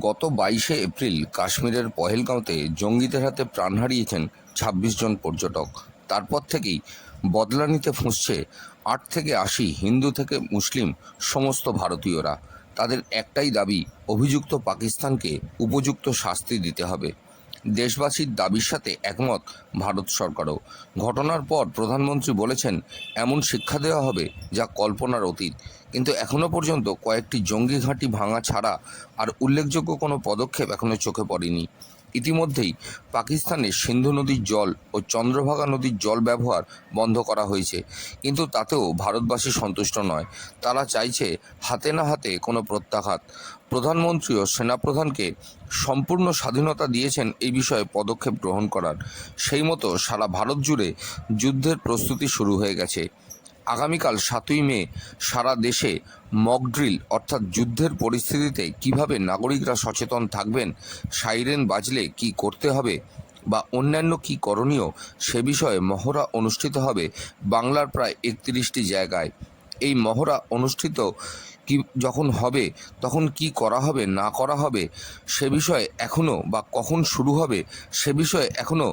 গত 22শে এপ্রিল কাশ্মীরের পহেলগাঁওতে জঙ্গিদের হাতে প্রাণ হারিয়েছেন ২৬ জন পর্যটক। তারপর থেকেই বদলা নিতে ফুঁসছে ৮ থেকে ৮০ হিন্দু থেকে মুসলিম সমস্ত ভারতীয়রা। তাদের একটাই দাবি, অভিযুক্ত পাকিস্তানকে উপযুক্ত শাস্তি দিতে হবে। দেশবাসীর দাবির সাথে একমত ভারত সরকারও। ঘটনার পর প্রধানমন্ত্রী বলেছেন, এমন শিক্ষা দেওয়া হবে যা কল্পনার অতীত। কিন্তু এখনও পর্যন্ত কয়েকটি জঙ্গি ঘাঁটি ভাঙা ছাড়া আর উল্লেখযোগ্য কোনো পদক্ষেপ এখনও চোখে পড়েনি। ইতিমধ্যেই পাকিস্তানের সিন্ধু নদীর জল ও চন্দ্রভাগা নদীর জল ব্যবহার বন্ধ করা হয়েছে, কিন্তু তাতেও ভারতবাসী সন্তুষ্ট নয়। তারা চাইছে হাতে না হাতে কোনো প্রত্যাঘাত। প্রধানমন্ত্রী ও সেনাপ্রধানকে সম্পূর্ণ স্বাধীনতা দিয়েছেন এই বিষয়ে পদক্ষেপ গ্রহণ করার। সেই মতো সারা ভারত জুড়ে যুদ্ধের প্রস্তুতি শুরু হয়ে গেছে। আগামীকাল ৭ই মে সারা দেশে মক ড্রিল অর্থাৎ যুদ্ধের পরিস্থিতিতে কিভাবে নাগরিকরা সচেতন থাকবেন, সাইরেন বাজলে কি করতে হবে বা অন্যান্য কি করণীয়, সে বিষয়ে মহড়া অনুষ্ঠিত হবে বাংলার প্রায় ৩১টি জায়গায়। এই মহড়া অনুষ্ঠিত যখন হবে তখন কি করা হবে না করা হবে সে বিষয়ে এখনও বা কখন শুরু হবে সে বিষয়ে এখনও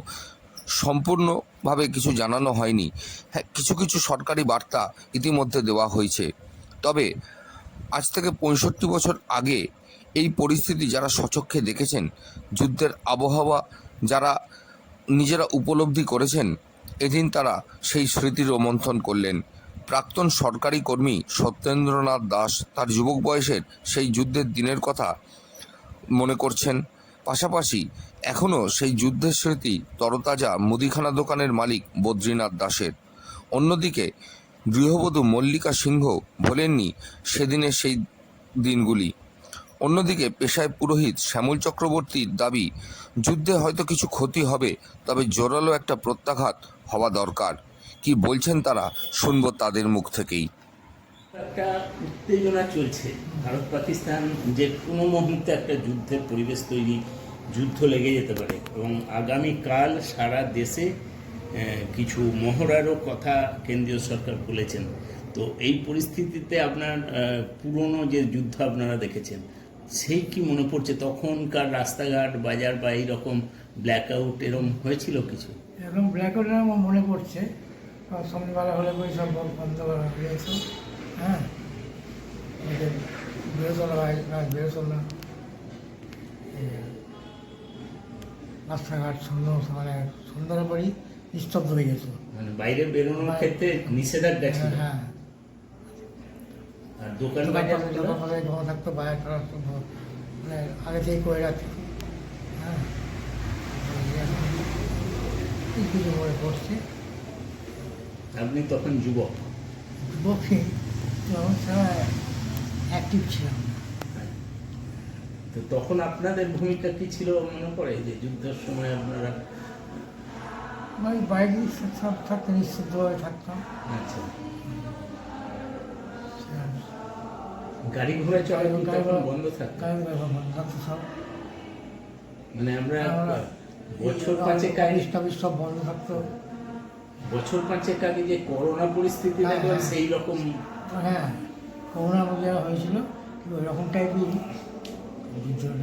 সম্পূর্ণভাবে কিছু জানানো হয়নি। হ্যাঁ, কিছু কিছু সরকারি বার্তা ইতিমধ্যে দেওয়া হয়েছে। তবে আজ থেকে ৬৫ বছর আগে এই পরিস্থিতি যারা স্বচক্ষে দেখেছেন, যুদ্ধের আবহাওয়া যারা নিজেরা উপলব্ধি করেছেন, এদিন তারা সেই স্মৃতি রোমন্থন করলেন। প্রাক্তন সরকারি কর্মী সত্যেন্দ্রনাথ দাস তার যুবক বয়সের সেই যুদ্ধের দিনের কথা মনে করছেন। পাশাপাশি এখনও সেই যুদ্ধের স্মৃতি তরতাজা মুদিখানা দোকানের মালিক বদ্রীনাথ দাসের। অন্যদিকে গৃহবধূ মল্লিকা সিংহ ভোলেননি সেদিনের সেই দিনগুলি। অন্যদিকে পেশায় পুরোহিত শ্যামল চক্রবর্তীর দাবি, যুদ্ধে হয়তো কিছু ক্ষতি হবে, তবে জোরালো একটা প্রত্যাঘাত হওয়া দরকার। কি বলছেন তারা, শুনব তাদের মুখ থেকেই। একটা উত্তেজনা চলছে, ভারত পাকিস্তান যে কোনো মুহূর্তে একটা যুদ্ধের পরিবেশ তৈরি, যুদ্ধ লেগে যেতে পারে এবং আগামীকাল সারা দেশে কিছু মহড়ারও কথা কেন্দ্রীয় সরকার বলেছেন। তো এই পরিস্থিতিতে আপনার পুরনো যে যুদ্ধ আপনারা দেখেছেন, সেই কি মনে পড়ছে? তখনকার রাস্তাঘাট বাজার বা এইরকম ব্ল্যাকআউট এরকম হয়েছিল কিছু? এরকম ব্ল্যাকআউট আমার মনে পড়ছে। সন্ধ্যাবেলা হলে করে সব বন্ধ করা হয়েছে। হ্যাঁ, বেরোতলা বেরোতলা রাস্তাঘাট মানে সন্ধ্যার পরই নিস্তব্ধ হয়ে গেছে, মানে বাইরে বেরোনোর ক্ষেত্রে নিষেধাজ্ঞা ছিল। হ্যাঁ, আর দোকান জমা থাকতো, বাজার করার মানে আগে থেকে করে রাখতো। হ্যাঁ, কিছু মনে পড়ছে। আপনি তখন যুবক তখন ছাড়া অ্যাক্টিভ ছিলাম না। তো তখন আপনাদের ভূমিকা কি ছিল মনে পড়ে, যে যুদ্ধের সময় আপনারা? আমি বাইরে সব থাকতে নিশ্চিতভাবে থাকতাম। আচ্ছা, গাড়ি ঘোড়া চলে বন্ধ থাকতো? গাড়ি ঘোড়া বন্ধ থাকতো সব। মানে আমরা বছর পাঁচেক আগে সব বন্ধ থাকতো। বছর পাঁচেক আগে যে করোনা পরিস্থিতি দেখো সেই রকম। হ্যাঁ, করোনা যারা হয়েছিল ওই রকম টাইপই যুদ্ধ।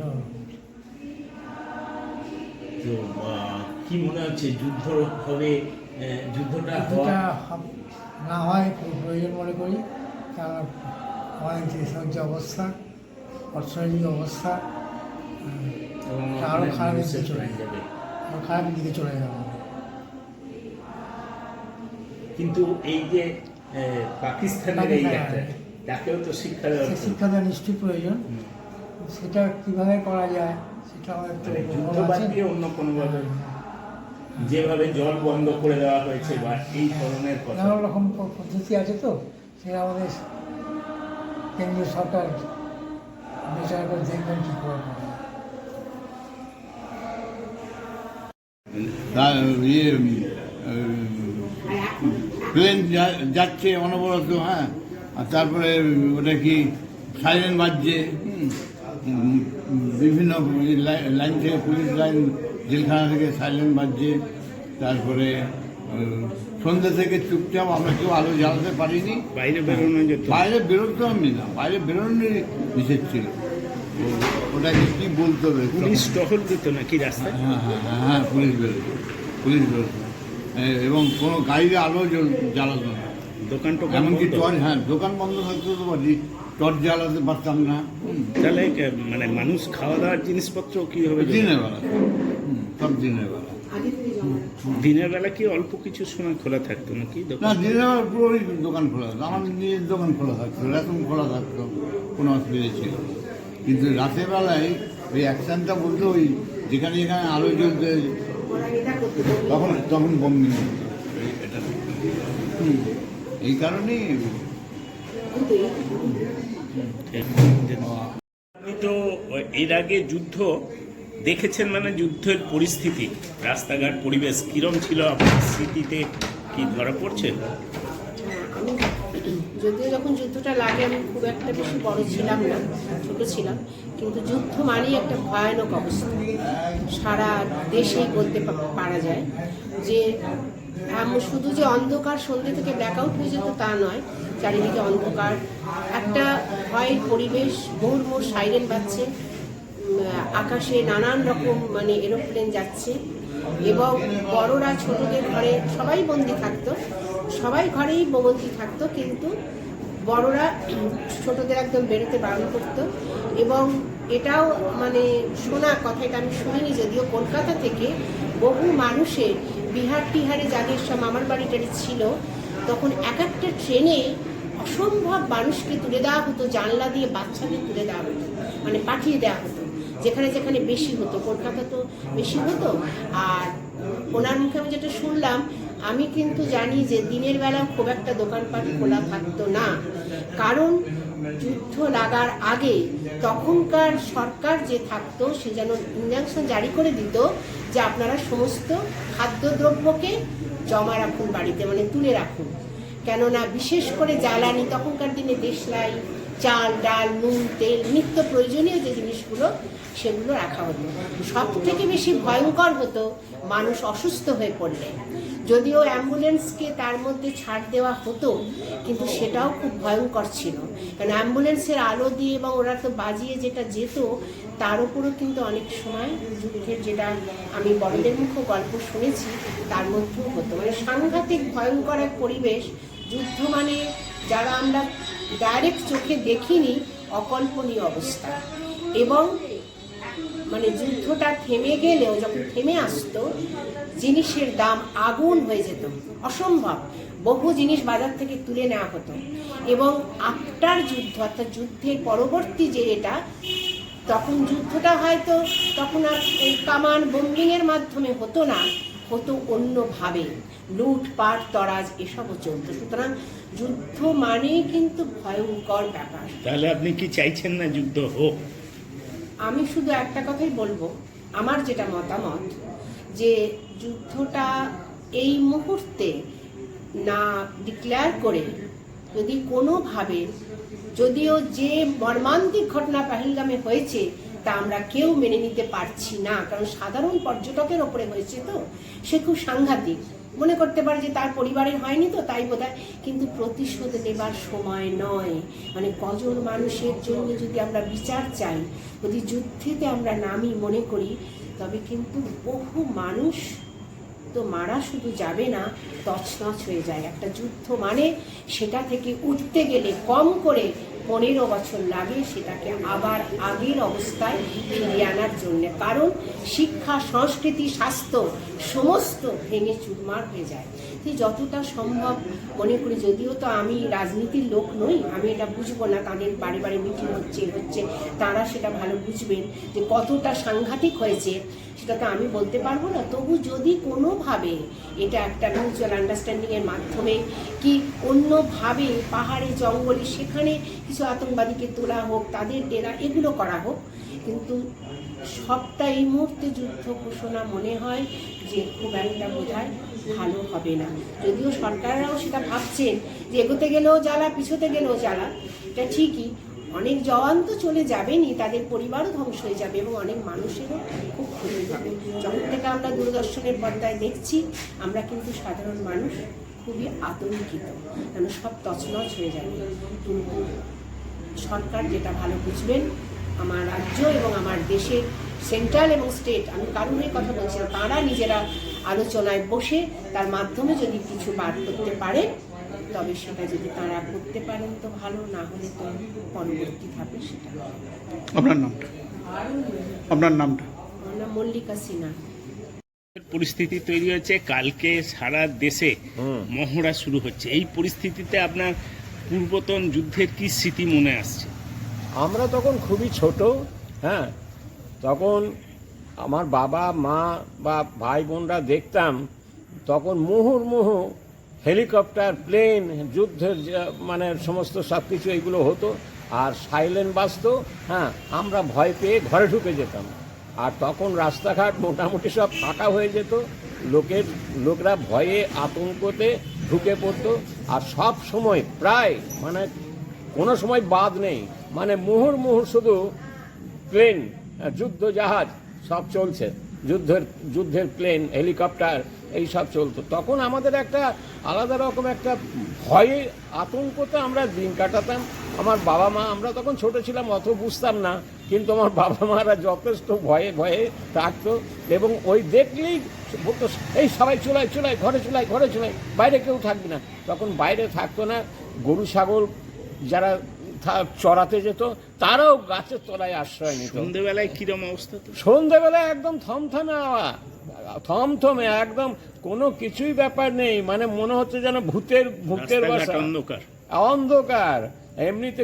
তো কি মনে হচ্ছে যুদ্ধ হবে? যুদ্ধটা না হয় প্রয়োজন মনে করি, কারণ আমাদের দেশের যে অবস্থা, অর্থনৈতিক অবস্থা আরও খারাপের দিকে চলে যাবে, আরও খারাপের দিকে চলে যাবে। কিন্তু এই যে পাকিস্তানের এই একটা, তাকেও তো শিক্ষা দেওয়া নিশ্চয়ই প্রয়োজন। সেটা কীভাবে করা যায় সেটা আমাদের তো যুদ্ধ বাদ দিয়ে অন্য কোনোভাবে, যেভাবে জল বন্ধ করে দেওয়া হয়েছে বা এই ধরনের কথা, নানা রকম পদ্ধতি আছে। তো সেটা আমাদের কেন্দ্রীয় সরকার বিচার করে দেখবেন কী করে। প্লেন যাচ্ছে অনবরত, হ্যাঁ, আর তারপরে ওটা কি সাইরেন বাজছে, বিভিন্ন লাইন থেকে, পুলিশ লাইন, জেলখানা থেকে সাইরেন বাজছে। তারপরে সন্ধ্যা থেকে চুপচাপ, আমরা কেউ আলো জ্বালাতে পারিনি, বাইরে বেরোনো যেত, বাইরে বেরোতামই না, বাইরে বেরোনোর নিষেধ ছিল। ওটাকে কি বলতে হবে পুলিশ টহল দিত নাকি রাস্তায়? হ্যাঁ পুলিশ বেরোতো এবং কোনো গাড়ির আলো জ্বালাতো না। দোকান টোকান এমনকি বন্ধ? টর্চ, হ্যাঁ দোকান বন্ধ থাকতে তো পারি, টর্চ জ্বালাতে পারতাম না। তাহলে মানে মানুষ খাওয়া দাওয়ার জিনিসপত্র কি হবে? দিনের বেলা, সব দিনের বেলা। দিনের বেলা কি অল্প কিছু সময় খোলা থাকতো নাকি না, দোকান? দিনের বেলা পুরোই দোকান খোলা থাকতো, আমার নিজের দোকান খোলা থাকতো, রেশন খোলা থাকতো, কোনো অসুবিধা ছিল না। কিন্তু রাতের বেলায় ওই অ্যাকশনটা বলতে ওই যেখানে যেখানে আলো জ্বলতে তখন বম্বিং হতো। এই কারণেই আপনি তো এর আগে যুদ্ধ দেখেছেন, মানে যুদ্ধের পরিস্থিতি, রাস্তাঘাট পরিবেশ কিরম ছিল আপনার স্মৃতিতে কি ধরা পড়ছে? আমি যদিও যখন যুদ্ধটা লাগে আমি খুব একটা বেশি বড় ছিলাম না, ছোট ছিলাম, কিন্তু যুদ্ধ মানেই একটা ভয়ানক অবস্থা। সারা দেশেই বলতে পারা যায় যে শুধু যে অন্ধকার সন্ধ্যে থেকে ব্ল্যাকআউট হয়ে যেত তা নয়, চারিদিকে অন্ধকার, একটা ভয়ের পরিবেশ, মোড় সাইরেন বাজছে, আকাশে নানান রকম মানে এরোপ্লেন যাচ্ছে, এবং বড়রা ছোটদের ঘরে সবাই বন্দি থাকতো, সবাই ঘরেই বন্দি থাকতো, কিন্তু বড়রা ছোটদের একদম বেরোতে বারণ করতো। এবং এটাও মানে শোনা কথা, এটা আমি শুনিনি যদিও, কলকাতা থেকে বহু মানুষের বিহার টিহারে যাদের সব মামার বাড়ি টাড়ি ছিল, তখন এক একটা ট্রেনে অসম্ভব মানুষকে তুলে দেওয়া হতো, জানলা দিয়ে বাচ্চাদের তুলে দেওয়া হতো, মানে পাঠিয়ে দেওয়া হতো যেখানে যেখানে বেশি হতো। কলকাতা তো বেশি হতো। আর ওনার মুখে আমি যেটা শুনলাম, আমি কিন্তু জানি যে দিনের বেলা খুব একটা দোকানপাট খোলা থাকতো না, কারণ যুদ্ধ লাগার আগে তখনকার সরকার যে থাকতো সে যেন ইনজাংশন জারি করে দিত যে আপনারা সমস্ত খাদ্যদ্রব্যকে জমা রাখুন বাড়িতে, মানে তুলে রাখুন, কেননা বিশেষ করে জ্বালানি, তখনকার দিনে দেশলাই, চাল ডাল নুন তেল নিত্য প্রয়োজনীয় যে জিনিসগুলো সেগুলো রাখা হতো। সব থেকে বেশি ভয়ঙ্কর হতো মানুষ অসুস্থ হয়ে পড়লে, যদিও অ্যাম্বুলেন্সকে তার মধ্যে ছাড় দেওয়া হতো, কিন্তু সেটাও খুব ভয়ঙ্কর ছিল, কারণ অ্যাম্বুলেন্সের আলো দিয়ে এবং ওরা তো বাজিয়ে যেটা যেত, তার উপরও কিন্তু অনেক সময় যুদ্ধের, যেটা আমি বড়দের মুখে গল্প শুনেছি, তার মধ্যেও হতো। মানে সাংঘাতিক ভয়ঙ্কর এক পরিবেশ। যুদ্ধ মানে যারা আমরা ডাইরেক্ট চোখে দেখিনি, অকল্পনীয় অবস্থা। এবং মানে যুদ্ধটা থেমে গেলেও, যখন থেমে আসতো, জিনিসের দাম আগুন হয়ে যেত, অসম্ভব। বহু জিনিস বাজার থেকে তুলে নেওয়া হতো। এবং আফটার যুদ্ধ, অর্থাৎ যুদ্ধের পরবর্তী যে এটা, তখন যুদ্ধটা হয়তো তখন আর ওই কামান বোম্বিংয়ের মাধ্যমে হতো না, হতো অন্যভাবে, লুটপাট তরাজ এসবও চলতো। সুতরাং যুদ্ধ মানেই কিন্তু ভয়ঙ্কর ব্যাপার। তাহলে আপনি কি চাইছেন না যুদ্ধ হোক? আমি শুধু একটা কথাই বলবো, আমার যেটা মতামত, যে যুদ্ধটা এই মুহূর্তে না ডিক্লেয়ার করে যদি কোনোভাবে, যদিও যে মর্মান্তিক ঘটনা পেহেলগামে হয়েছে তা আমরা কেউ মেনে নিতে পারছি না, কারণ সাধারণ পর্যটকের ওপরে হয়েছে, তো সে খুব সাংঘাতিক, মনে করতে পারে যে তার পরিবারের হয়নি তো তাই বোধহয়, কিন্তু প্রতিশোধ নেবার সময় নয়। মানে কজন মানুষের জন্য যদি আমরা বিচার চাই, যদি যুদ্ধেতে আমরা নামি মনে করি, তবে কিন্তু বহু মানুষ তো মারা শুধু যাবে না, তছনছ হয়ে যায়। একটা যুদ্ধ মানে সেটা থেকে উঠতে গেলে কম করে 15 বছর লাগে সেটাকে আবার আগের অবস্থায় ফিরিয়ে আনার জন্য, কারণ শিক্ষা, সংস্কৃতি, স্বাস্থ্য সমস্ত ভেঙে চুরমার হয়ে যায়। যতটা সম্ভব মনে করি, যদিও তো আমি রাজনীতির লোক নই, আমি এটা বুঝবো না, তাদের বাড়ি বাড়ি মিটিং হচ্ছে, তারা সেটা ভালো বুঝবেন যে কতটা সাংঘাতিক হয়েছে, সেটা তো আমি বলতে পারবো না। তবু যদি কোনোভাবে এটা একটা মিউচুয়াল আন্ডারস্ট্যান্ডিংয়ের মাধ্যমে কি অন্যভাবে পাহাড়ে জঙ্গলে সেখানে কিছু আতঙ্কবাদীকে তোলা হোক, তাদের ডেরা এগুলো করা হোক, কিন্তু সবটা এই মুহূর্তে যুদ্ধ ঘোষণা মনে হয় যে খুব একটা বোধহয় ভালো হবে না। যদিও সরকাররাও সেটা ভাবছেন যে এগোতে গেলেও জ্বালা, পিছোতে গেলেও জ্বালা, এটা ঠিকই, অনেক জওয়ান তো চলে যাবেনই, তাদের পরিবারও ধ্বংস হয়ে যাবে এবং অনেক মানুষেরও খুব ক্ষতি হবে। যখন থেকে আমরা দূরদর্শনের পর্দায় দেখছি, আমরা কিন্তু সাধারণ মানুষ খুবই আতঙ্কিত, কেন সব তছনছ হয়ে যাবে। কিন্তু সরকার যেটা ভালো বুঝবেন আমার রাজ্য এবং আমার দেশের সেন্ট্রাল এবং স্টেট, আমি কারণের কথা বলছি না, তাঁরা নিজেরা আলোচনায় বসে তার মাধ্যমে যদি কিছু বার করতে পারে, তবে সেটা যদি তাঁরা করতে পারেন তো ভালো, না হলে তো পরবর্তী ধাপে সেটা। আপনার নামটা? আপনার নামটা? আমার নাম মল্লিকা সিনহা। পরিস্থিতি তৈরি হচ্ছে, কালকে সারা দেশে মহড়া শুরু হচ্ছে। এই পরিস্থিতিতে আপনার পূর্বতন যুদ্ধের কি স্মৃতি মনে আসছে? আমরা তখন খুবই ছোট, হ্যাঁ, তখন আমার বাবা মা বা ভাই বোনরা দেখতাম তখন মুহুর্মুহু হেলিকপ্টার, প্লেন, যুদ্ধের মানে সমস্ত সব কিছু এইগুলো হতো, আর সাইলেন্ট বাজতো, হ্যাঁ, আমরা ভয় পেয়ে ঘরে ঢুকে যেতাম। আর তখন রাস্তাঘাট মোটামুটি সব ফাঁকা হয়ে যেত, লোকরা ভয়ে আতঙ্কতে ঢুকে পড়তো। আর সব সময় প্রায় মানে কোনো সময় বাদ নেই, মানে মুহুর্মুহু শুধু প্লেন, যুদ্ধ জাহাজ সব চলছে, যুদ্ধের প্লেন, হেলিকপ্টার এই সব চলতো। তখন আমাদের একটা আলাদা রকম একটা ভয়ে আতঙ্কতে আমরা দিন কাটাতাম। আমার বাবা মা, আমরা তখন ছোট ছিলাম, অত বুঝতাম না, কিন্তু আমার বাবা মারা যথেষ্ট ভয়ে ভয়ে থাকতো। এবং ওই দেখলেই বলতো, এই সবাই চুলায় চুলায়, ঘরে চুলায়, বাইরে কেউ থাকবে না। তখন বাইরে থাকতো না, গরু ছাগল যারা চড়াতে যেত তারাও গাছের তলায় আশ্রয় নিত। সন্ধ্যেবেলায় কিরম অবস্থা? সন্ধ্যেবেলায় একদম থমথমে একদম কোনো কিছুই ব্যাপার নেই, মানে মনে হচ্ছে যেন ভূতের বাসা, অন্ধকার। এমনিতে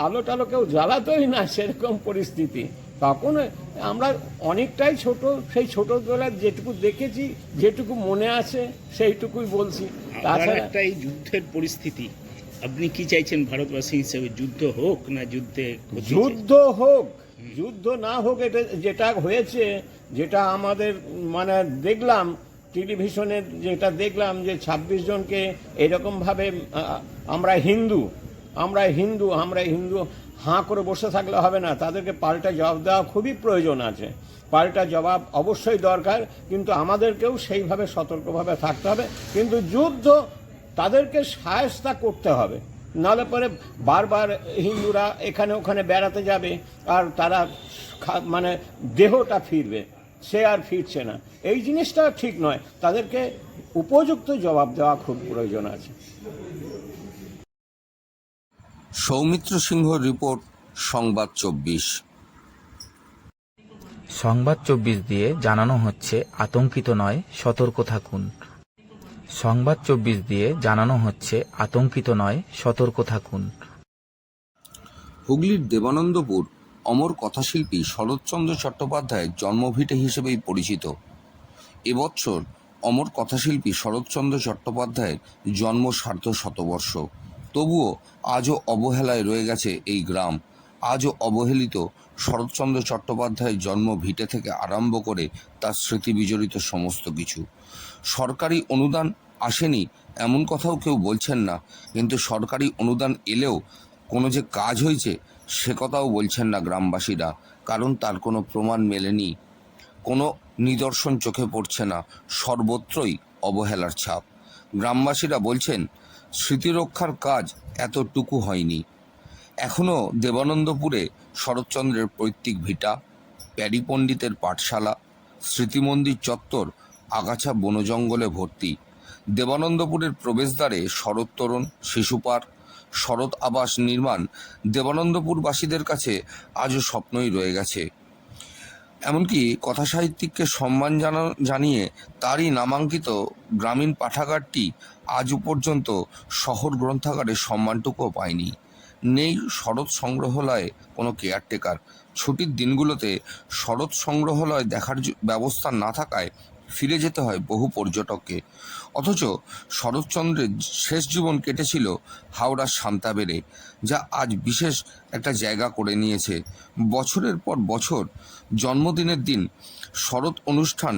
আলো টালো কেউ জ্বালাতোই না, সেরকম পরিস্থিতি। তখন আমরা অনেকটাই ছোট, সেই ছোটবেলায় যেটুকু দেখেছি, যেটুকু মনে আছে সেইটুকুই বলছি। তাছাড়া একটা এই যুদ্ধের পরিস্থিতি, আপনি কি চাইছেন ভারতবাসী হিসেবে? যুদ্ধ হোক না যুদ্ধ হোক, যুদ্ধ না হোক, এটা যেটা হয়েছে, যেটা আমাদের মানে দেখলাম টেলিভিশনে, যেটা দেখলাম যে 26 জনকে এরকমভাবে আমরা হিন্দু হাঁ করে বসে থাকলে হবে না, তাদেরকে পাল্টা জবাব দেওয়া খুবই প্রয়োজন আছে। পাল্টা জবাব অবশ্যই দরকার, কিন্তু আমাদেরকেও সেইভাবে সতর্কভাবে থাকতে হবে। কিন্তু যুদ্ধ তাদেরকে সায়স্তা করতে হবে, নাহলে পরে বারবার হিন্দুরা এখানে ওখানে বেড়াতে যাবে, আর তারা মানে দেহটা ফিরবে, সে আর ফিরছে না। এই জিনিসটা ঠিক নয়, তাদেরকে উপযুক্ত জবাব দেওয়া খুব প্রয়োজন আছে। সৌমিত্র সিংহ রিপোর্ট, সংবাদ 24। সংবাদ 24 দিয়ে জানানো হচ্ছে, আতঙ্কিত নয়, সতর্ক থাকুন। সংবাদ 24 দিয়ে জানানো হচ্ছে, আতঙ্কিত নয়, সতর্ক থাকুন। হুগলির দেবানন্দপুর অমর কথাশিল্পী শরৎচন্দ্র চট্টোপাধ্যায়ের জন্মভিটে হিসেবেই পরিচিত। এবছর অমর কথাশিল্পী শরৎচন্দ্র চট্টোপাধ্যায়ের জন্ম সার্ধ শতবর্ষ। তবুও আজও অবহেলায় রয়ে গেছে এই গ্রাম। আজও অবহেলিত শরৎচন্দ্র চট্টোপাধ্যায়ের জন্ম ভিটে থেকে আরম্ভ করে তার স্মৃতি বিজড়িত সমস্ত কিছু। সরকারি অনুদান আসেনি এমন কথাও কেউ বলছেন না, কিন্তু সরকারি অনুদান এলেও কোনো যে কাজ হয়েছে সে কথাও বলছেন না গ্রামবাসীরা, কারণ তার কোনো প্রমাণ মেলেনি, কোনো নিদর্শন চোখে পড়ছে না, সর্বত্রই অবহেলার ছাপ। গ্রামবাসীরা বলছেন স্মৃতিরক্ষার কাজ এতটুকু হয়নি। এখনও দেবানন্দপুরে শরৎচন্দ্রের পৈতৃক ভিটা, প্যারি পণ্ডিতের পাঠশালা, স্মৃতিমন্দির চত্বর আগাছা বনজঙ্গলে ভর্তি। দেবানন্দপুরের প্রবেশদ্বারে শরৎ তোরণ, শিশু পার্ক, শরৎ আবাস নির্মাণ দেবানন্দপুরবাসীদের কাছে আজও স্বপ্নই রয়ে গেছে। এমনকি কথাসাহিত্যিককে সম্মান জানিয়ে তারই নামাঙ্কিত গ্রামীণ পাঠাগারটি আজও পর্যন্ত শহর গ্রন্থাগারের সম্মানটুকুও পায়নি। নেই শরৎ সংগ্রহালয়ে কোনো কেয়ারটেকার। ছুটির দিনগুলোতে শরৎ সংগ্রহালয় দেখার ব্যবস্থা না থাকায় ফিরে যেতে হয় বহু পর্যটককে। অথচ শরৎচন্দ্রের শেষ জীবন কেটেছিল হাওড়ার শান্তাবেরে, যা আজ বিশেষ একটা জায়গা করে নিয়েছে। বছরের পর বছর জন্মদিনের দিন শরৎ অনুষ্ঠান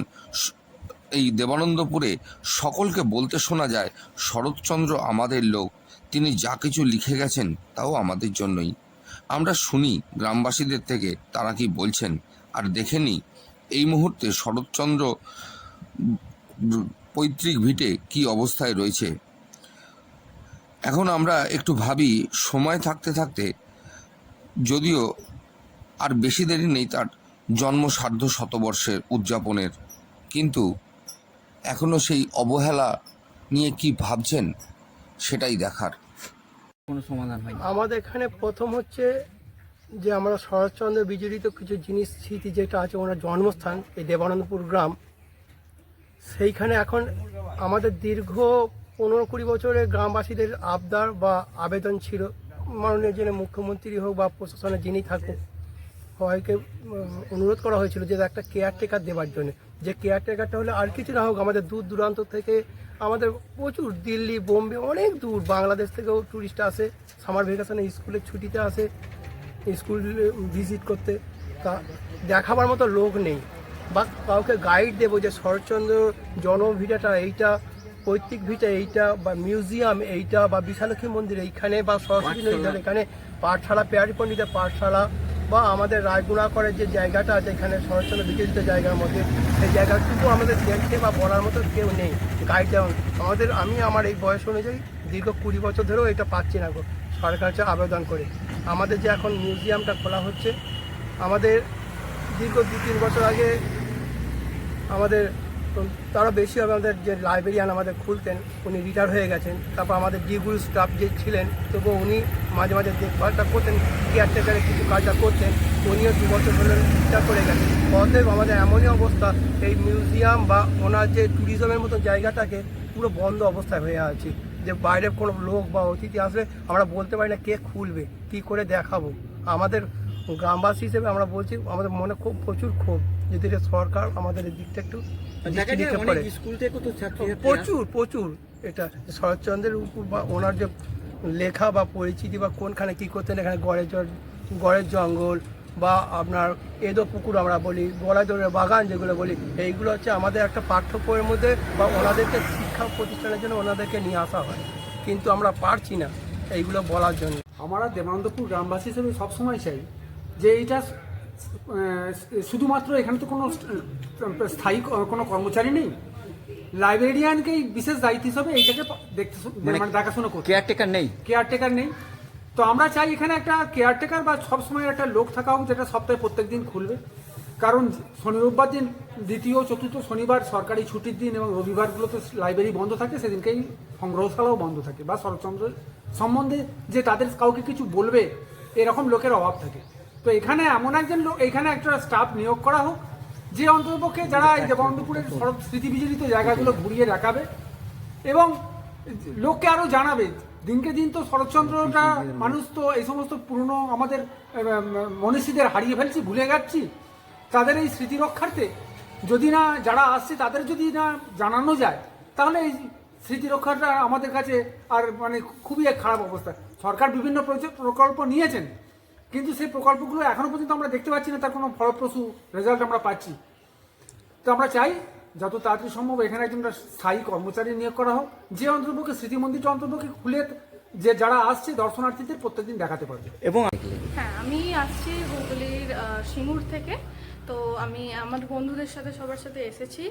এই দেবানন্দপুরে সকলকে বলতে শোনা যায়, শরৎচন্দ্র আমাদের লোক, তিনি যা কিছু লিখে গেছেন তাও আমাদের জন্যই। আমরা শুনি গ্রামবাসীদের থেকে তারা কি বলছেন, আর দেখে নিই এই মুহূর্তে শরৎচন্দ্র পৈতৃক ভিটে কি অবস্থায় রয়েছে। এখন আমরা একটু ভাবি, সময় থাকতে থাকতে যদিও আর বেশি দেরি নেই তার জন্ম সার্ধ শতবর্ষের উদযাপনের, কিন্তু এখনও সেই অবহেলা নিয়ে কি ভাবছেন সেটাই দেখার। কোনো সমাধান হয় আমাদের এখানে প্রথম হচ্ছে যে আমরা শরৎচন্দ্র বিজড়িত কিছু জিনিস স্মৃতি যেটা আছে ওনার জন্মস্থান এই দেবানন্দপুর গ্রাম, সেইখানে এখন আমাদের দীর্ঘ 15-20 বছরের গ্রামবাসীদের আবদার বা আবেদন ছিল, মাননীয় যিনি মুখ্যমন্ত্রী হোক বা প্রশাসনে যিনি থাকুক সবাইকে অনুরোধ করা হয়েছিল যে একটা কেয়ারটেকার দেওয়ার জন্য, যে কেয়ারটেকারটা হলে আর কিছু না হোক আমাদের দূর দূরান্ত থেকে আমাদের প্রচুর দিল্লি বোম্বে অনেক দূর বাংলাদেশ থেকেও ট্যুরিস্ট আসে, সামার ভ্যাকেশনে স্কুলের ছুটিতে আসে স্কুল ভিজিট করতে, তা দেখাবার মতো লোক নেই বা কাউকে গাইড দেবো যে শরৎচন্দ্র জনভিটাটা এইটা, পৈতৃক ভিটা এইটা, বা মিউজিয়াম এইটা, বা বিশালক্ষী মন্দির এইখানে, বা সরস্বতী নদীর এখানে পাঠশালা, পেয়ারি পণ্ডিতের পাঠশালা, বা আমাদের রায়গুণাকরের যে জায়গাটা আছে এখানে শরৎচন্দ্র বিজড়িত জায়গার মধ্যে, সেই জায়গাটুকু আমাদের দেখতে বা বলার মতো কেউ নেই গাইড দেওয়া আমাদের। আমি আমার এই বয়স অনুযায়ী দীর্ঘ 20 বছর ধরেও এটা পাচ্ছি না গো সরকার কাছে আবেদন করে। আমাদের যে এখন মিউজিয়ামটা খোলা হচ্ছে, আমাদের দীর্ঘ 2-3 বছর আগে আমাদের তারও বেশি হবে, আমাদের যে লাইব্রেরিয়ান আমাদের খুলতেন উনি রিটায়ার হয়ে গেছেন, তারপর আমাদের ডিগুল স্টাফ যে ছিলেন তবুও উনি মাঝে মাঝে দেখভালটা করতেন, কেয়ারটেকারের কিছু কাজটা করতেন, উনিও 2 বছর হলে রিটায়ার করে গেছেন। অতএব আমাদের এমনই অবস্থা এই মিউজিয়াম বা ওনার যে ট্যুরিজমের মতো জায়গাটাকে পুরো বন্ধ অবস্থায় হয়ে আছে, যে বাইরের কোনো লোক বা অতিথি আসলে আমরা বলতে পারি না কে খুলবে, কী করে দেখাবো। আমাদের গ্রামবাসী হিসেবে আমরা বলছি আমাদের মনে খুব প্রচুর ক্ষোভ, যদি এটা সরকার আমাদের এই দিকটা একটু স্কুল থেকে তো প্রচুর এটা শরৎচন্দ্রের উপর বা ওনার যে লেখা বা পরিচিতি বা কোনখানে কী করতেন, এখানে গড়ের জঙ্গল বা আপনার এদো পুকুর আমরা বলি, গলাদরের বাগান যেগুলো বলি, এইগুলো হচ্ছে আমাদের একটা পাঠ্যবইয়ের মধ্যে বা ওনাদেরকে শিক্ষা প্রতিষ্ঠানের জন্য ওনাদেরকে নিয়ে আসা হয়, কিন্তু আমরা পারছি না এইগুলো বলার জন্য। আমরা দেবানন্দপুর গ্রামবাসী হিসেবে সবসময় চাই যে এইটা শুধুমাত্র এখানে তো কোনো স্থায়ী কোনো কর্মচারী নেই, লাইব্রেরিয়ানকেই বিশেষ দায়িত্ব হিসেবে এইটাকে দেখতে মানে দেখাশোনা করতে, কেয়ারটেকার নেই। তো আমরা চাই এখানে একটা কেয়ারটেকার বা সবসময় একটা লোক থাকা হোক যেটা সপ্তাহে প্রত্যেক দিন খুলবে, কারণ শনি রোববার দিন, দ্বিতীয় চতুর্থ শনিবার সরকারি ছুটির দিন এবং রবিবারগুলোতে লাইব্রেরি বন্ধ থাকে, সেদিনকেই সংগ্রহশালাও বন্ধ থাকে, বা শরৎচন্দ্র সম্বন্ধে যে তাদের কাউকে কিছু বলবে এরকম লোকের অভাব থাকে। তো এখানে এমন একজন লোক, এখানে একটা স্টাফ নিয়োগ করা হোক যে অন্ততপক্ষে যারা এই দেবানন্দপুরের স্মৃতিবিজড়িত জায়গাগুলো ঘুরিয়ে দেখাবে এবং লোককে আরও জানাবে। দিনকে দিন তো শরৎচন্দ্রটা মানুষ তো এই সমস্ত পুরনো আমাদের মনীষীদের হারিয়ে ফেলছি, ভুলে যাচ্ছি, তাদের এই স্মৃতি রক্ষার্থে যদি না যারা আসছে তাদের যদি না জানানো যায় তাহলে এই স্মৃতি রক্ষাটা আমাদের কাছে আর মানে খুবই এক খারাপ অবস্থা। সরকার বিভিন্ন প্রকল্প নিয়েছেন, কিন্তু সেই প্রকল্পগুলো এখনো পর্যন্ত আমরা দেখতে পাচ্ছি না তার কোনো ফলপ্রসূ রেজাল্ট আমরা পাচ্ছি। তো আমরা চাই যত তাড়াতাড়ি সম্ভব এখানে একজন স্থায়ী কর্মচারী নিয়োগ করা হোক, যে অন্তর্পক্ষে স্মৃতি মন্দিরটা অন্তর্পক্ষে খুলে যে যারা আসছে দর্শনার্থীদের প্রত্যেকদিন দেখাতে পারবে। এবং হ্যাঁ, আমি আসছি হুগলির সিঙ্গুর থেকে। তো আমি আমার বন্ধুদের সাথে সবার সাথে এসেছি,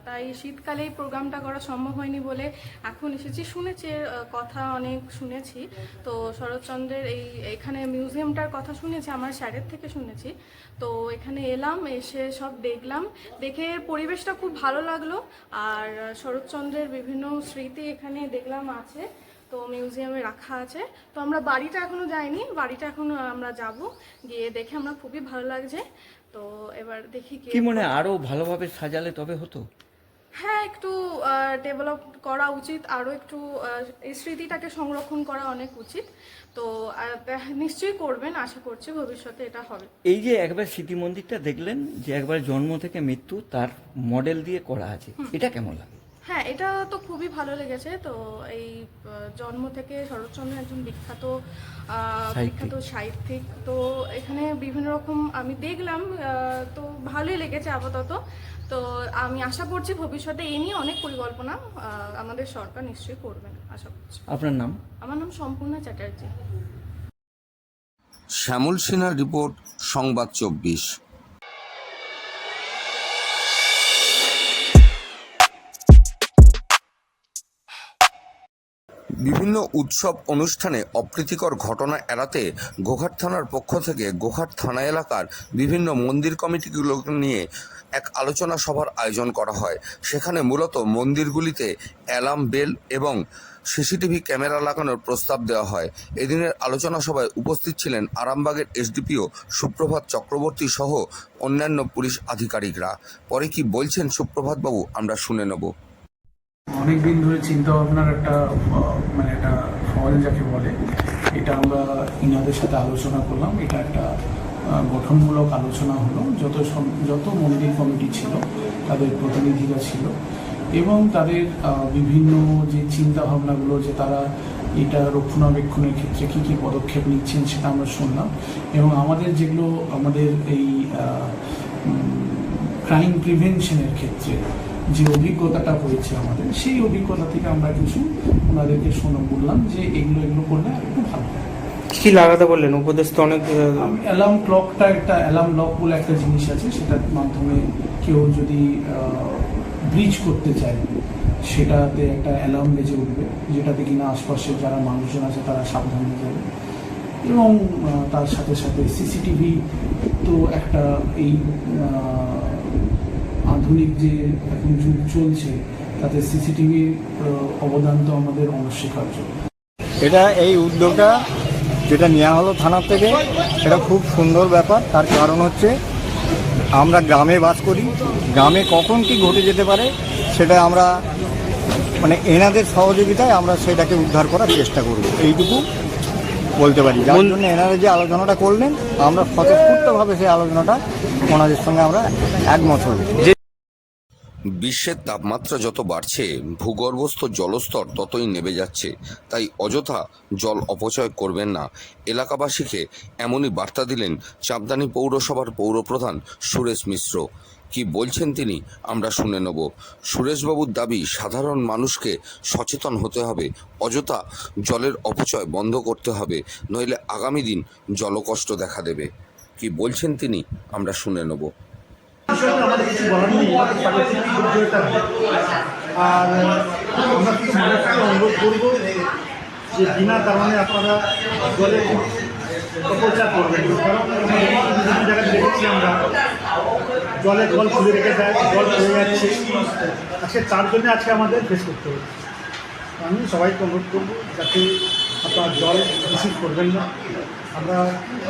তাই শীতকালে এই প্রোগ্রামটা করা সম্ভব হয়নি বলে এখন এসেছি। শুনেছি কথা অনেক শুনেছি, তো শরৎচন্দ্রের এখানে মিউজিয়ামটার কথা শুনেছি, আমার স্যারের থেকে শুনেছি। তো এখানে এলাম, এসে সব দেখলাম, দেখে পরিবেশটা খুব ভালো লাগলো। আর শরৎচন্দ্রের বিভিন্ন স্মৃতি এখানে দেখলাম আছে, তো মিউজিয়ামে রাখা আছে। তো আমরা বাড়িটা এখনো যাইনি, বাড়িটা এখন আমরা যাব, গিয়ে দেখে আমরা খুবই ভালো লাগছে। তো এবার দেখি কি মনে আরো ভালোভাবে সাজালে তবে হতো। হ্যাঁ, একটু ডেভেলপ করা উচিত, আরও একটু এই স্মৃতিটাকে সংরক্ষণ করা অনেক উচিত। তো নিশ্চয়ই করবেন, আশা করছি ভবিষ্যতে এটা হবে। এই যে একবার স্মৃতি মন্দিরটা দেখলেন যে একবার জন্ম থেকে মৃত্যু তার মডেল দিয়ে করা আছে, এটা কেমন লাগে? হ্যাঁ, এটা তো খুবই ভালো লেগেছে। তো এই জন্ম থেকে শরৎচন্দ্র একজন বিখ্যাত সাহিত্যিক, তো এখানে বিভিন্ন রকম আমি দেখলাম, তো ভালোই লেগেছে আপাতত। তো আমি আশা করছি ভবিষ্যতে এই নিয়ে অনেক পরিকল্পনা আমাদের সরকার নিশ্চয়ই করবেন, আশা করছি। আপনার নাম? আমার নাম সম্পূর্ণা চ্যাটার্জি। শ্যামল সিনহার রিপোর্ট, সংবাদ 24। বিভিন্ন উৎসব অনুষ্ঠানে অপ্রীতিকর ঘটনা এড়াতে গোঘাট থানার পক্ষ থেকে গোঘাট থানা এলাকার বিভিন্ন মন্দির কমিটিগুলোকে নিয়ে এক আলোচনা সভার আয়োজন করা হয়। সেখানে মূলত মন্দিরগুলিতে অ্যালার্ম বেল এবং সিসিটিভি ক্যামেরা লাগানোর প্রস্তাব দেওয়া হয়। এদিনের আলোচনা সভায় উপস্থিত ছিলেন আরামবাগের এসডিপিও সুপ্রভাত চক্রবর্তী সহ অন্যান্য পুলিশ আধিকারিকরা। পরে কি বলছেন সুপ্রভাত বাবু আমরা শুনে নেব। অনেক দিন ধরে চিন্তা ভাবনার একটা মানে একটা ফল যাকে বলে, এটা আমরা ইনাদের সাথে আলোচনা করলাম। এটা একটা গঠনমূলক আলোচনা হলো। যত মন্দির কমিটি ছিল তাদের প্রতিনিধিরা ছিল এবং তাদের বিভিন্ন যে চিন্তা ভাবনাগুলো, যে তারা এটা রক্ষণাবেক্ষণের ক্ষেত্রে কী কী পদক্ষেপ নিচ্ছেন সেটা আমরা শুনলাম। এবং আমাদের যেগুলো আমাদের এই ক্রাইম প্রিভেনশনের ক্ষেত্রে যে অভিজ্ঞতাটা হয়েছে আমাদের, সেই অভিজ্ঞতা থেকে আমরা কিছু ওনাদেরকে বললাম যে এগুলো করলে একটু ভালো হয়। কি লাগাতে বললেন? উপদেশ তো অনেক। অ্যালার্ম ক্লকটা, একটা অ্যালার্ম লক বলে একটা জিনিস আছে, সেটার মাধ্যমে কেউ যদি ব্রিজ করতে চায় সেটাতে একটা অ্যালার্ম বেজে উঠবে, যেটাতে কিনা আশপাশের যারা মানুষজন আছে তারা সাবধান হয়ে যাবে। এবং তার সাথে সাথে সিসিটিভি তো একটা এই আধুনিক যে এখন যুগ চলছে তাতে সিসিটিভির অবদান তো আমাদের অনস্বীকার্য। এটা এই উদ্যোগটা যেটা নেওয়া হলো থানার থেকে, এটা খুব সুন্দর ব্যাপার। তার কারণ হচ্ছে আমরা গ্রামে বাস করি, গ্রামে কখন কি ঘটে যেতে পারে সেটা আমরা মানে এনাদের সহযোগিতায় আমরা সেটাকে উদ্ধার করার চেষ্টা করব, এইটুকু বলতে পারি। যার জন্য এনারা যে আলোচনাটা করলেন আমরা স্বতঃস্ফূর্তভাবে সেই আলোচনাটা ওনাদের সঙ্গে আমরা একমত হই। বিশ্বের তাপমাত্রা যত বাড়ছে ভূগর্ভস্থ জলস্তর ততই নেমে যাচ্ছে, তাই অযথা জল অপচয় করবেন না। এলাকাবাসীকে এমনই বার্তা দিলেন চাঁদনী পৌরসভার পৌরপ্রধান সুরেশ মিশ্র। কি বলছেন তিনি আমরা শুনে নেব। সুরেশবাবুর দাবি, সাধারণ মানুষকে সচেতন হতে হবে, অযথা জলের অপচয় বন্ধ করতে হবে, নইলে আগামী দিন জলকষ্ট দেখা দেবে। কি বলছেন তিনি আমরা শুনে নেব। আমাদের কিছু বলার নেই, আর আমরা কিছু মানুষকে অনুরোধ করবো যে বিনা কারণে আপনারা জলের অপচয় করবেন। কারণ বিভিন্ন জায়গায় দেখেছি আমরা জল খুলে রেখে দেয়, জল পড়ে যাচ্ছে, আজকে তার জন্য আজকে আমাদের ফেস করতে হচ্ছে। আমি সবাইকে অনুরোধ করবো যাতে আপনারা জল মিসইউজ করবেন না। আমরা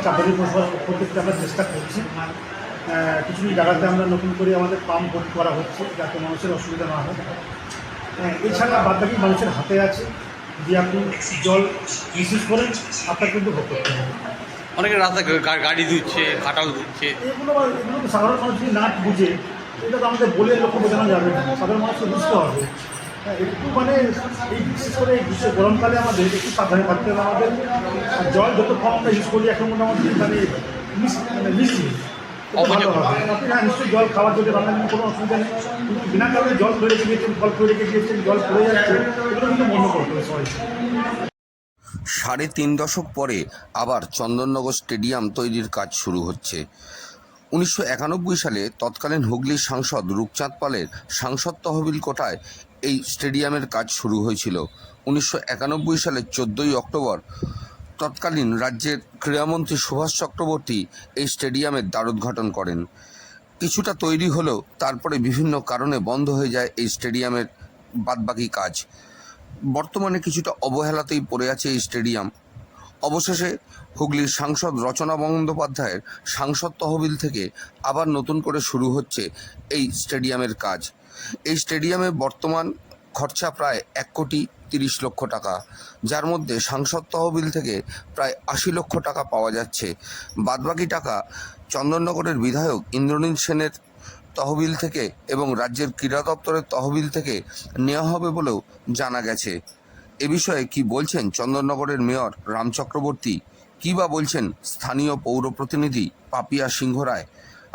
চাঁদনী পৌরসভার পক্ষ থেকে আমরা চেষ্টা করছি, কিছু জায়গাতে আমরা নতুন করে আমাদের পাম্প ভর্তি করা হচ্ছে যাতে মানুষের অসুবিধা না হয়। এছাড়া বাদবাকি মানুষের হাতে আছে, যে আপনি জল মিসইউজ করেন আপনার কিন্তু ভোগ করতে হবে। অনেকে রাস্তায় গাড়ি ধুচ্ছে, খাটাল ধুচ্ছে, এগুলো তো সাধারণ মানুষ যদি না বুঝে, এটা তো আমাদের বলে লক্ষ্য বোঝানো যাবে না, সাধারণ মানুষকে বুঝতে হবে। একটু মানে এই বিশেষ করে গ্রীষ্ম গরমকালে আমাদের একটু সাবধানে থাকতে হবে। আমাদের জল যত কম আমরা ইউজ করি এখন মোটামুটি মানে মিশি ভালো হবে। আপনি নিশ্চয়ই জল খাওয়ার জন্য রান্নার কোনো অসুবিধা নেই, কিন্তু বিনা কারণে জল ধরে রেখে গিয়েছেন, ফল করে রেখে গিয়েছেন, জল পড়ে যাচ্ছে, এগুলো কিন্তু বন্ধ করতে হবে সবাই। 3.5 দশক পরে আবার চন্দননগর স্টেডিয়াম তৈরির কাজ শুরু হচ্ছে। 1991 সালে তৎকালীন হুগলির সাংসদ রূপচাঁদ পালের সাংসদ তহবিল কোটায় এই স্টেডিয়ামের কাজ শুরু হয়েছিল। 1991 সালের 14ই অক্টোবর তৎকালীন রাজ্যের ক্রীড়ামন্ত্রী সুভাষ চক্রবর্তী এই স্টেডিয়ামের দ্বারোদ্ঘাটন করেন। কিছুটা তৈরি হলেও তারপরে বিভিন্ন কারণে বন্ধ হয়ে যায় এই স্টেডিয়ামের বাদবাকি কাজ। বর্তমানে কিছুটা অবহেলাতেই পড়ে আছে এই স্টেডিয়াম। অবশেষে হুগলির সাংসদ রচনা বন্দ্যোপাধ্যায়ের সাংসদ তহবিল থেকে আবার নতুন করে শুরু হচ্ছে এই স্টেডিয়ামের কাজ। এই স্টেডিয়ামে বর্তমান খরচা প্রায় 1,30 লক্ষ টাকা, যার মধ্যে সাংসদ তহবিল থেকে প্রায় 80 লক্ষ টাকা পাওয়া যাচ্ছে। বাদবাকি টাকা চন্দননগরের বিধায়ক ইন্দ্রনীল সেনের তহবিল থেকে এবং রাজ্যের ক্রীড়া দপ্তরের তহবিল থেকে নেওয়া হবে বলেও জানা গেছে। এ বিষয়ে কি বলছেন চন্দননগরের মেয়র রাম চক্রবর্তী, কী বা বলছেন স্থানীয় পৌর প্রতিনিধি পাপিয়া সিংহ রায়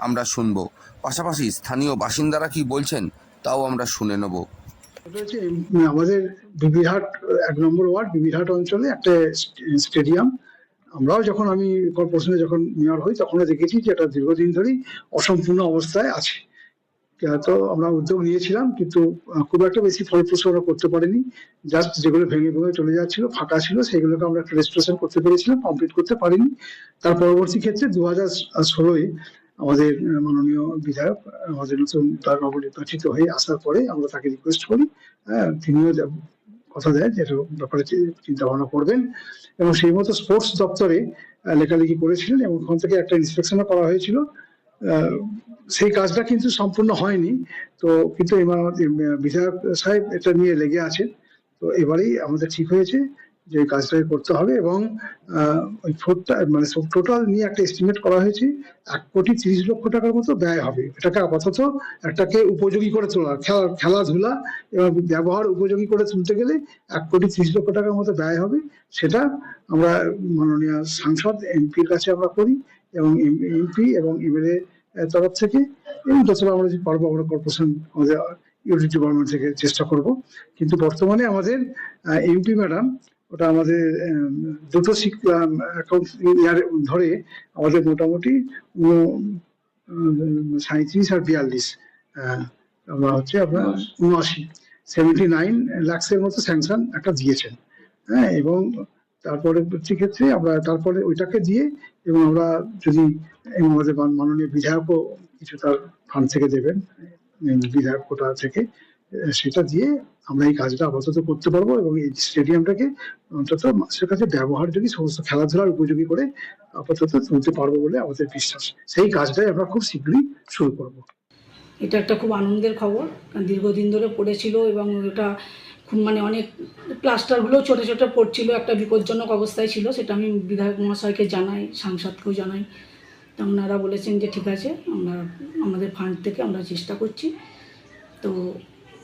আমরা শুনব। পাশাপাশি স্থানীয় বাসিন্দারা কি বলছেন তাও আমরা শুনে নেব। আমাদের বিবিরহাট 1 নম্বর ওয়ার্ড বিবিরহাট অঞ্চলে একটা স্টেডিয়াম, আমরাও যখন আমি কর্পোরেশনে যখন মেয়র হই তখনও দেখেছি যে এটা দীর্ঘদিন ধরেই অসম্পূর্ণ অবস্থায় আছে। তো আমরা উদ্যোগ নিয়েছিলাম, কিন্তু খুব একটা বেশি ফলপ্রসূ আমরা করতে পারিনি। জাস্ট যেগুলো ভেঙে ভেঙে চলে যাচ্ছিল, ফাঁকা ছিল, সেগুলোকে আমরা একটা রেস্টোরেশন করতে পেরেছিলাম, কমপ্লিট করতে পারিনি। তার পরবর্তী ক্ষেত্রে 2016-এ আমাদের মাননীয় বিধায়ক আমাদের নতুন তার নবনির্বাচিত হয়ে আসার পরে আমরা তাকে রিকোয়েস্ট করি, তিনিও কথা দেয় যে এটার ব্যাপারে চিন্তা ভাবনা করবেন, এবং সেই মতো স্পোর্টস দপ্তরে লেখালেখি করেছিলেন এবং ওখান থেকে একটা ইন্সপেকশনও করা হয়েছিল। সেই কাজটা কিন্তু সম্পূর্ণ হয়নি। তো কিন্তু এবার বিধায়ক সাহেব এটা নিয়ে লেগে আছেন। তো এবারেই আমাদের ঠিক হয়েছে যে এই কাজটাই করতে হবে, এবং ওই ফ্লোরটা মানে টোটাল নিয়ে একটা এস্টিমেট করা হয়েছে 1,30,00,000 টাকার মতো ব্যয় হবে। এটাকে আপাতত একটাকে উপযোগী করে তোলা, খেলাধুলা এবং ব্যবহার উপযোগী করে তুলতে গেলে 1,30,00,000 টাকার মতো ব্যয় হবে। সেটা আমরা মাননীয় সাংসদ এমপির কাছে আমরা করি, এবং এমপি এবং এমএলএ তরফ থেকে, এবং যতটা আমরা যে পারবো আমরা কর্পোরেশন আমাদের ইউনিট ডিপার্টমেন্ট থেকে চেষ্টা করব। কিন্তু বর্তমানে আমাদের এমপি ম্যাডাম ওটা আমাদের দুটো অ্যাকাউন্ট ইয়ার ধরে আমাদের মোটামুটি 37 আর 42 আমরা হচ্ছে আপনার 79 লাখের মতো স্যাংশন একটা দিয়েছেন। হ্যাঁ, এবং তারপরে ক্ষেত্রে আমরা তারপরে ওইটাকে দিয়ে, এবং আমরা যদি আমাদের মাননীয় বিধায়কও কিছু তার ফান্ড থেকে দেবেন, বিধায়ক কোটা থেকে, সেটা দিয়ে আমরা এই কাজটা আপাতত করতে পারবো, এবং এই স্টেডিয়ামটাকে অন্তত মানুষের কাছে ব্যবহারযোগ্য সমস্ত খেলাধুলার উপযোগী করে আপাতত তুলতে পারবো বলে আমাদের বিশ্বাস। সেই কাজটাই আমরা খুব শীঘ্রই শুরু করব। এটা একটা খুব আনন্দের খবর, কারণ দীর্ঘদিন ধরে পড়েছিল এবং ওটা খুব মানে অনেক প্লাস্টারগুলো ছোটো ছোটো পড়ছিল, একটা বিপজ্জনক অবস্থায় ছিল। সেটা আমি বিধায়ক মহাশয়কে জানাই, সাংসদকেও জানাই। তো ওনারা বলেছেন যে ঠিক আছে, আমরা আমাদের ফান্ড থেকে আমরা চেষ্টা করছি। তো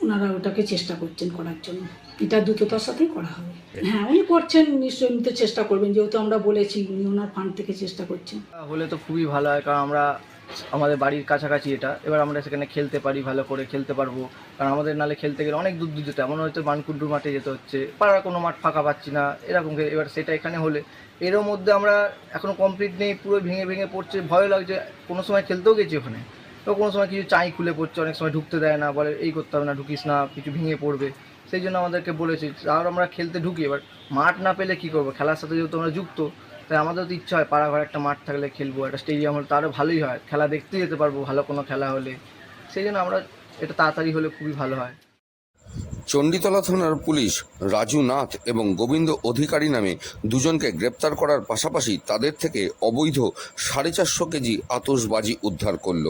ওনারা ওটাকে চেষ্টা করছেন করার জন্য, এটা দ্রুততার সাথেই করা হবে। হ্যাঁ, উনি করছেন, নিশ্চয়ই উনি তো চেষ্টা করবেন, যেহেতু আমরা বলেছি উনি ওনার ফান্ড থেকে চেষ্টা করছেন। হলে তো খুবই ভালো হয়, কারণ আমরা আমাদের বাড়ির কাছাকাছি এটা, এবার আমরা সেখানে খেলতে পারি, ভালো করে খেলতে পারবো। কারণ আমাদের নালে খেলতে গেলে অনেক দূর দূর যেতে, এমন হয়তো বানকুণ্ডু মাঠে যেতে হচ্ছে, পাড়ার কোনো মাঠ ফাঁকা পাচ্ছি না এরকম। এবার সেটা এখানে হলে, এরও মধ্যে আমরা এখনও কমপ্লিট নেই, পুরো ভেঙে ভেঙে পড়ছে, ভয় লাগছে। কোনো সময় খেলতেও গেছি ওখানে, তো কোনো সময় কিছু চাই খুলে পড়ছে, অনেক সময় ঢুকতে দেয় না, বলে এই করতে হবে না, ঢুকিস না, কিছু ভেঙে পড়বে। সেই জন্য আমাদেরকে বলেছি, আর আমরা খেলতে ঢুকি। এবার মাঠ না পেলে কী করবো, খেলার সাথে যেহেতু আমরা যুক্ত, তাই আমাদের তো ইচ্ছা হয় পাড়া ঘরে একটা মাঠ থাকলে খেলবো, একটা স্টেডিয়াম হলে তারও ভালোই হয়, খেলা দেখতে যেতে পারবো ভালো কোনো খেলা হলে। সেই জন্য আমরা এটা তাড়াতাড়ি হলে খুবই ভালো হয়। চণ্ডীতলা থানার পুলিশ রাজু নাথ এবং গোবিন্দ অধিকারী নামে দুজনকে গ্রেপ্তার করার পাশাপাশি তাদের থেকে অবৈধ 450 কেজি আতশবাজি উদ্ধার করল।